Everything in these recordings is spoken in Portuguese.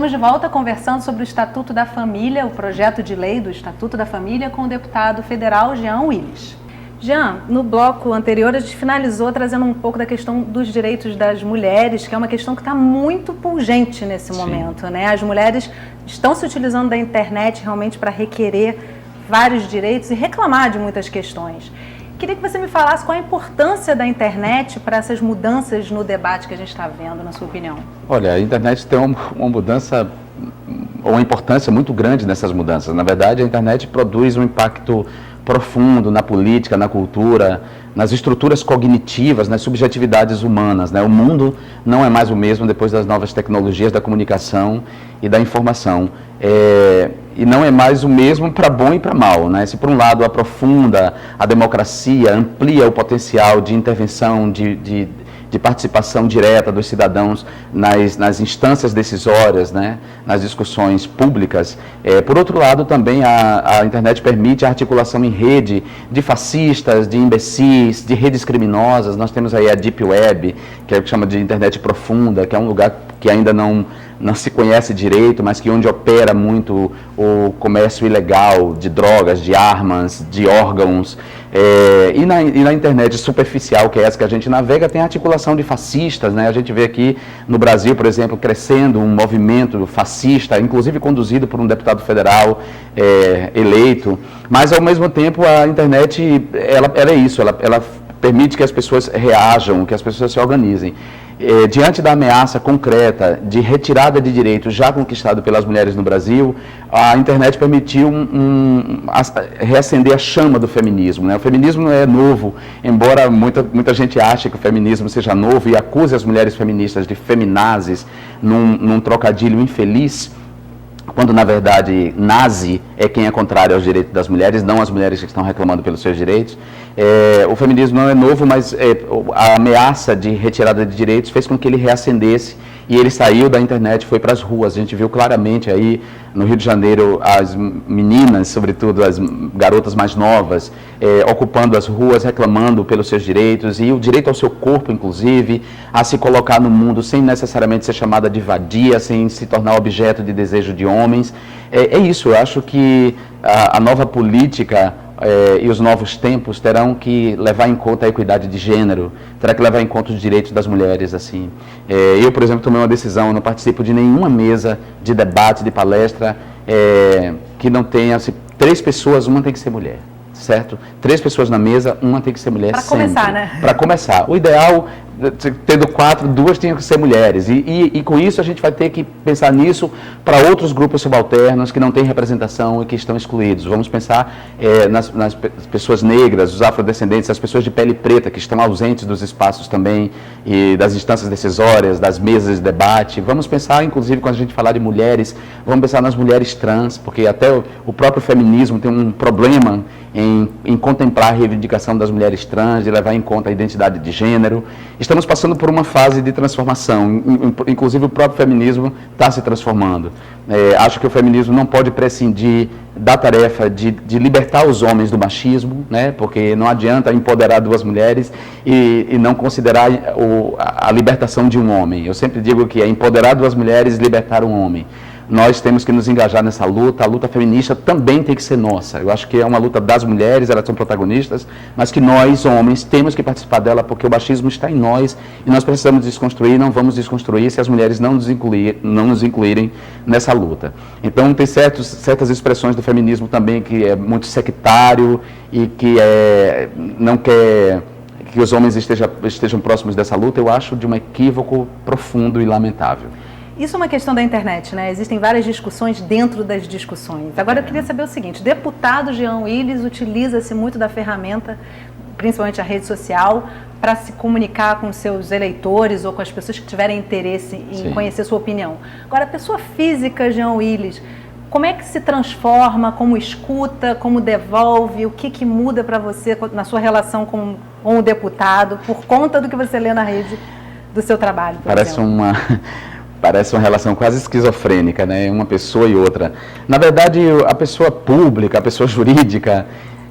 Estamos de volta conversando sobre o Estatuto da Família, o projeto de lei do Estatuto da Família, com o deputado federal Jean Willis. Jean, no bloco anterior a gente finalizou trazendo um pouco da questão dos direitos das mulheres, que é uma questão que está muito pungente nesse momento, né? As mulheres estão se utilizando da internet realmente para requerer vários direitos e reclamar de muitas questões. Queria que você me falasse qual a importância da internet para essas mudanças no debate que a gente está vendo, na sua opinião. Olha, a internet tem uma mudança, uma importância muito grande nessas mudanças. Na verdade, a internet produz um impacto profundo na política, na cultura, nas estruturas cognitivas, nas subjetividades humanas, né? O mundo não é mais o mesmo depois das novas tecnologias da comunicação e da informação. E não é mais o mesmo para bom e para mal, né? Se por um lado aprofunda a democracia, amplia o potencial de intervenção, de participação direta dos cidadãos nas instâncias decisórias, né, nas discussões públicas. Por outro lado, também a internet permite a articulação em rede de fascistas, de imbecis, de redes criminosas. Nós temos aí a Deep Web, que é o que chama de internet profunda, que é um lugar que ainda não se conhece direito, mas que onde opera muito o comércio ilegal de drogas, de armas, de órgãos. E na internet superficial, que é essa que a gente navega, tem a articulação de fascistas, né? A gente vê aqui no Brasil, por exemplo, crescendo um movimento fascista, inclusive conduzido por um deputado federal eleito, mas ao mesmo tempo a internet, ela é isso, ela permite que as pessoas reajam, que as pessoas se organizem. Diante da ameaça concreta de retirada de direitos já conquistado pelas mulheres no Brasil, a internet permitiu reacender a chama do feminismo, né? O feminismo não é novo, embora muita gente ache que o feminismo seja novo e acuse as mulheres feministas de feminazes num trocadilho infeliz, quando na verdade nazi é quem é contrário aos direitos das mulheres, não as mulheres que estão reclamando pelos seus direitos. O feminismo não é novo, mas a ameaça de retirada de direitos fez com que ele reacendesse e ele saiu da internet e foi para as ruas. A gente viu claramente aí no Rio de Janeiro as meninas, sobretudo as garotas mais novas, ocupando as ruas, reclamando pelos seus direitos e o direito ao seu corpo, inclusive, a se colocar no mundo sem necessariamente ser chamada de vadia, sem se tornar objeto de desejo de homens. É isso, eu acho que a nova política e os novos tempos terão que levar em conta a equidade de gênero, terá que levar em conta os direitos das mulheres, assim. Eu, por exemplo, tomei uma decisão, eu não participo de nenhuma mesa de debate, de palestra, que não tenha, se 3 pessoas, uma tem que ser mulher, certo? 3 pessoas na mesa, uma tem que ser mulher sempre. Para começar, né? Para começar. O ideal, tendo 4, 2 tinham que ser mulheres. E com isso a gente vai ter que pensar nisso para outros grupos subalternos que não têm representação e que estão excluídos. Vamos pensar nas pessoas negras, os afrodescendentes, as pessoas de pele preta que estão ausentes dos espaços também e das instâncias decisórias, das mesas de debate. Vamos pensar, inclusive, quando a gente falar de mulheres, vamos pensar nas mulheres trans, porque até o próprio feminismo tem um problema em contemplar a reivindicação das mulheres trans, de levar em conta a identidade de gênero. Estamos passando por uma fase de transformação, inclusive o próprio feminismo está se transformando. Acho que o feminismo não pode prescindir da tarefa de libertar os homens do machismo, né? Porque não adianta empoderar 2 mulheres e não considerar a libertação de um homem. Eu sempre digo que é empoderar 2 mulheres e libertar um homem. Nós temos que nos engajar nessa luta, a luta feminista também tem que ser nossa. Eu acho que é uma luta das mulheres, elas são protagonistas, mas que nós, homens, temos que participar dela porque o machismo está em nós e nós precisamos desconstruir, não vamos desconstruir se as mulheres não nos incluírem nessa luta. Então tem certas expressões do feminismo também que é muito sectário e que não quer que os homens estejam próximos dessa luta. Eu acho de um equívoco profundo e lamentável. Isso é uma questão da internet, né? Existem várias discussões dentro das discussões. Agora eu queria saber o seguinte, o deputado Jean Willis utiliza-se muito da ferramenta, principalmente a rede social, para se comunicar com seus eleitores ou com as pessoas que tiverem interesse em conhecer sua opinião. Agora, a pessoa física Jean Willis, como é que se transforma, como escuta, como devolve, o que muda para você na sua relação com o deputado, por conta do que você lê na rede do seu trabalho, por exemplo? Parece uma relação quase esquizofrênica, né? Uma pessoa e outra. Na verdade, a pessoa pública, a pessoa jurídica,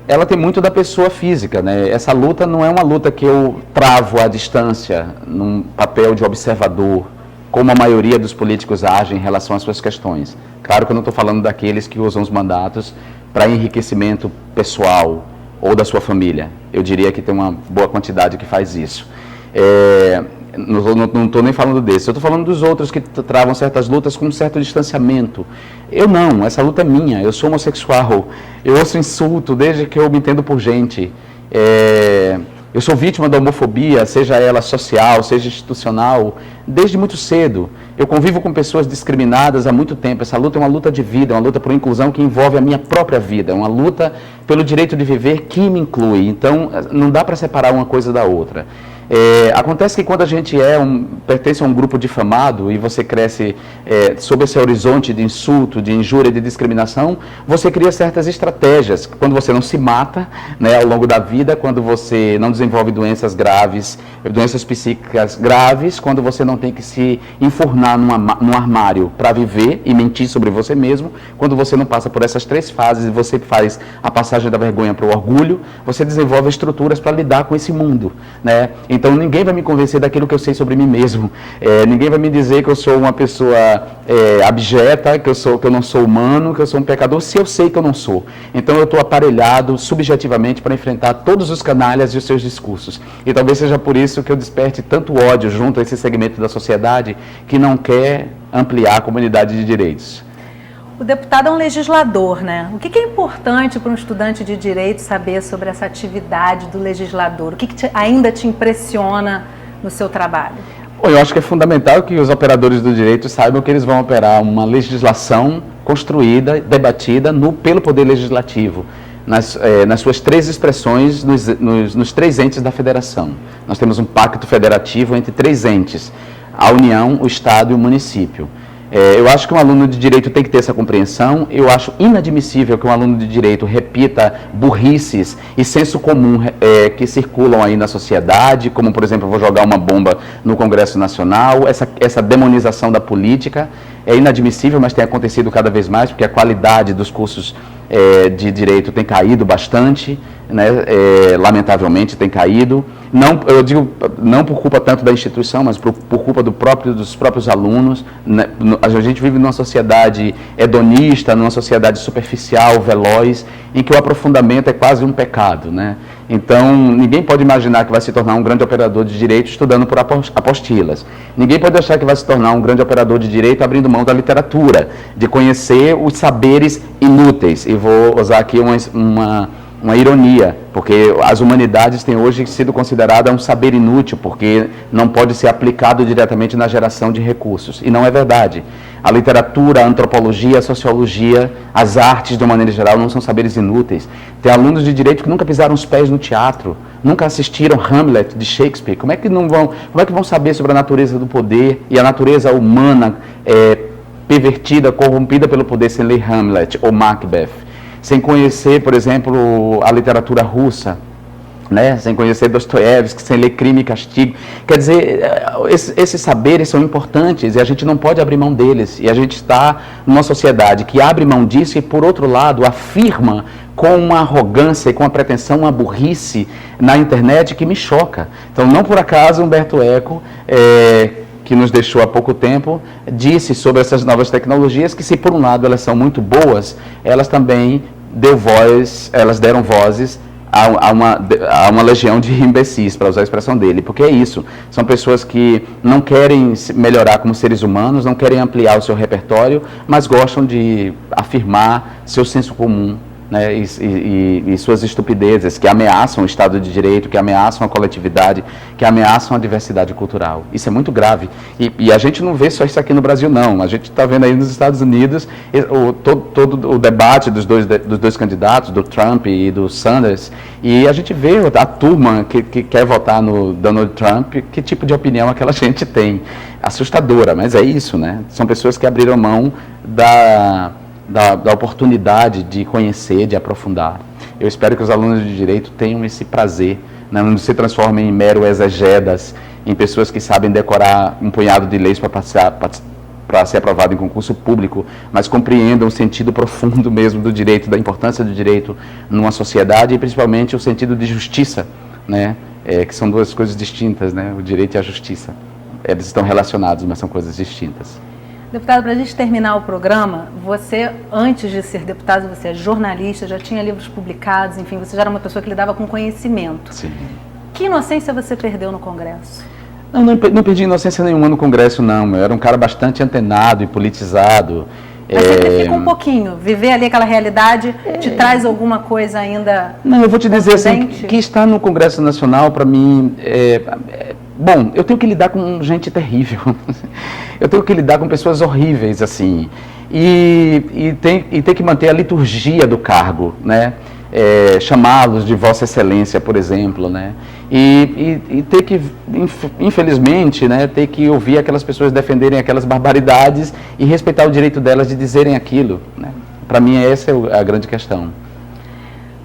ela tem muito da pessoa física, né? Essa luta não é uma luta que eu travo à distância, num papel de observador. como a maioria dos políticos agem em relação às suas questões. Claro que eu não estou falando daqueles que usam os mandatos para enriquecimento pessoal ou da sua família. Eu diria que tem uma boa quantidade que faz isso. Não estou nem falando desses, eu estou falando dos outros que travam certas lutas com um certo distanciamento. Eu não, essa luta é minha, eu sou homossexual, eu ouço insulto desde que eu me entendo por gente. Eu sou vítima da homofobia, seja ela social, seja institucional, desde muito cedo. Eu convivo com pessoas discriminadas há muito tempo. Essa luta é uma luta de vida, é uma luta por inclusão que envolve a minha própria vida, é uma luta pelo direito de viver que me inclui. Então, não dá para separar uma coisa da outra. Acontece que quando a gente pertence a um grupo difamado e você cresce sob esse horizonte de insulto, de injúria, de discriminação, você cria certas estratégias. Quando você não se mata, né, ao longo da vida, quando você não desenvolve doenças graves, doenças psíquicas graves, quando você não tem que se enfurnar num armário para viver e mentir sobre você mesmo, quando você não passa por essas 3 fases e você faz a passagem da vergonha para o orgulho, você desenvolve estruturas para lidar com esse mundo, né? Então ninguém vai me convencer daquilo que eu sei sobre mim mesmo. Ninguém vai me dizer que eu sou uma pessoa abjeta, que eu não sou humano, que eu sou um pecador, se eu sei que eu não sou. Então eu estou aparelhado subjetivamente para enfrentar todos os canalhas e os seus discursos. E talvez seja por isso que eu desperte tanto ódio junto a esse segmento da sociedade que não quer ampliar a comunidade de direitos. O deputado é um legislador, né? O que é importante para um estudante de direito saber sobre essa atividade do legislador? O que ainda te impressiona no seu trabalho? Bom, eu acho que é fundamental que os operadores do direito saibam que eles vão operar uma legislação construída, debatida pelo Poder Legislativo, nas suas 3 expressões, nos 3 entes da federação. Nós temos um pacto federativo entre 3 entes, a União, o Estado e o município. Eu acho que um aluno de direito tem que ter essa compreensão. Eu acho inadmissível que um aluno de direito repita burrices e senso comum que circulam aí na sociedade, como, por exemplo, eu vou jogar uma bomba no Congresso Nacional. Essa demonização da política é inadmissível, mas tem acontecido cada vez mais, porque a qualidade dos cursos de direito tem caído bastante, né? Lamentavelmente tem caído. Não, eu digo, não por culpa tanto da instituição, mas por culpa dos próprios alunos, né? A gente vive numa sociedade hedonista, numa sociedade superficial, veloz, em que o aprofundamento é quase um pecado, né? Então, ninguém pode imaginar que vai se tornar um grande operador de direito estudando por apostilas. Ninguém pode achar que vai se tornar um grande operador de direito abrindo mão da literatura, de conhecer os saberes inúteis. E vou usar aqui uma ironia, porque as humanidades têm hoje sido consideradas um saber inútil, porque não pode ser aplicado diretamente na geração de recursos. E não é verdade. A literatura, a antropologia, a sociologia, as artes, de uma maneira geral, não são saberes inúteis. Tem alunos de direito que nunca pisaram os pés no teatro, nunca assistiram Hamlet, de Shakespeare. Como é que vão saber sobre a natureza do poder e a natureza humana pervertida, corrompida pelo poder sem ler Hamlet ou Macbeth? Sem conhecer, por exemplo, a literatura russa, né? Sem conhecer Dostoiévski, sem ler Crime e Castigo. Quer dizer, esses saberes são importantes e a gente não pode abrir mão deles. E a gente está numa sociedade que abre mão disso e, por outro lado, afirma com uma arrogância e com uma pretensão, uma burrice na internet que me choca. Então, não por acaso, Humberto Eco, que nos deixou há pouco tempo, disse sobre essas novas tecnologias que, se por um lado elas são muito boas, elas também deram vozes a uma legião de imbecis, para usar a expressão dele, porque é isso, são pessoas que não querem melhorar como seres humanos, não querem ampliar o seu repertório, mas gostam de afirmar seu senso comum, né, e suas estupidezes que ameaçam o Estado de Direito, que ameaçam a coletividade, que ameaçam a diversidade cultural. Isso é muito grave. E a gente não vê só isso aqui no Brasil, não. A gente está vendo aí nos Estados Unidos todo o debate dos dois candidatos, do Trump e do Sanders, e a gente vê a turma que quer votar no Donald Trump, que tipo de opinião aquela gente tem. Assustadora, mas é isso, né? São pessoas que abriram mão da oportunidade de conhecer, de aprofundar. Eu espero que os alunos de direito tenham esse prazer, né, não se transformem em mero exegedas, em pessoas que sabem decorar um punhado de leis para ser aprovado em concurso público, mas compreendam o sentido profundo mesmo do direito, da importância do direito numa sociedade e principalmente o sentido de justiça, né, que são 2 coisas distintas, né, o direito e a justiça. eles estão relacionados, mas são coisas distintas. Deputado, para a gente terminar o programa, você, antes de ser deputado, você é jornalista, já tinha livros publicados, enfim, você já era uma pessoa que lidava com conhecimento. Sim. Que inocência você perdeu no Congresso? Não perdi inocência nenhuma no Congresso, não. Eu era um cara bastante antenado e politizado. Mas você fica um pouquinho, viver ali aquela realidade te traz alguma coisa ainda? Não, eu vou te dizer assim, que estar no Congresso Nacional, para mim, bom, eu tenho que lidar com gente terrível. Eu tenho que lidar com pessoas horríveis, assim. E ter que manter a liturgia do cargo, né? Chamá-los de Vossa Excelência, por exemplo, né? E ter que, infelizmente, né, ter que ouvir aquelas pessoas defenderem aquelas barbaridades e respeitar o direito delas de dizerem aquilo, né? Para mim, essa é a grande questão.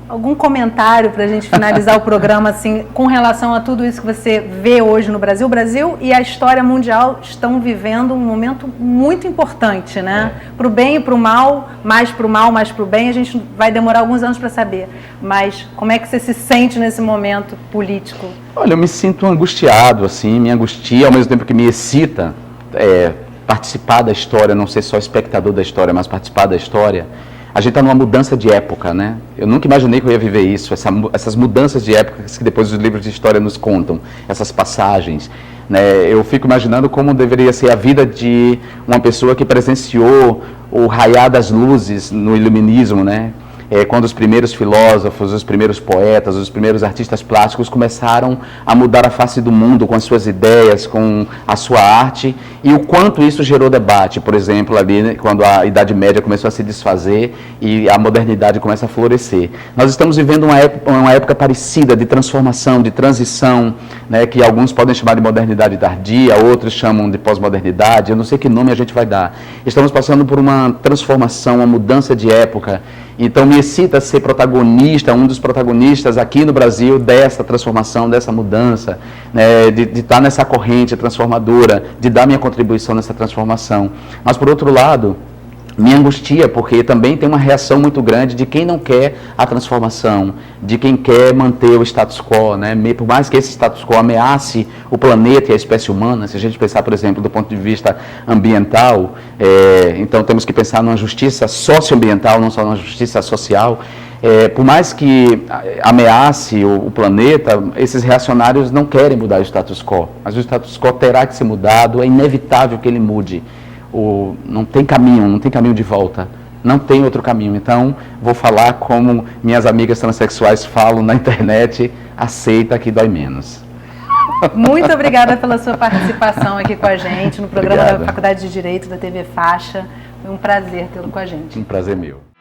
Algum comentário para a gente finalizar o programa, assim, com relação a tudo isso que você vê hoje no Brasil? O Brasil e a história mundial estão vivendo um momento muito importante, né? Para o bem e para o mal, mais para o bem, a gente vai demorar alguns anos para saber. Mas como é que você se sente nesse momento político? Olha, eu me sinto angustiado, assim, me angustia, ao mesmo tempo que me excita participar da história, não ser só espectador da história, mas participar da história. A gente está numa mudança de época, né? Eu nunca imaginei que eu ia viver isso, essas mudanças de época que depois os livros de história nos contam, essas passagens, né? Eu fico imaginando como deveria ser a vida de uma pessoa que presenciou o raiar das luzes no iluminismo, né? Quando os primeiros filósofos, os primeiros poetas, os primeiros artistas plásticos começaram a mudar a face do mundo com as suas ideias, com a sua arte, e o quanto isso gerou debate, por exemplo, ali, né, quando a Idade Média começou a se desfazer e a modernidade começa a florescer. Nós estamos vivendo uma época parecida de transformação, de transição, né, que alguns podem chamar de modernidade tardia, outros chamam de pós-modernidade, eu não sei que nome a gente vai dar. Estamos passando por uma transformação, uma mudança de época. Então me excita ser protagonista, um dos protagonistas aqui no Brasil dessa transformação, dessa mudança, né, de estar nessa corrente transformadora, de dar minha contribuição nessa transformação. Mas, por outro lado, me angustia, porque também tem uma reação muito grande de quem não quer a transformação, de quem quer manter o status quo, né? Por mais que esse status quo ameace o planeta e a espécie humana, se a gente pensar, por exemplo, do ponto de vista ambiental, então temos que pensar numa justiça socioambiental, não só numa justiça social. Por mais que ameace o planeta, esses reacionários não querem mudar o status quo, mas o status quo terá que ser mudado, é inevitável que ele mude. Não tem caminho de volta, não tem outro caminho. Então, vou falar como minhas amigas transexuais falam na internet, aceita que dói menos. Muito obrigada pela sua participação aqui com a gente no programa da Faculdade de Direito da TV Faixa. Foi um prazer tê-lo com a gente. Um prazer meu.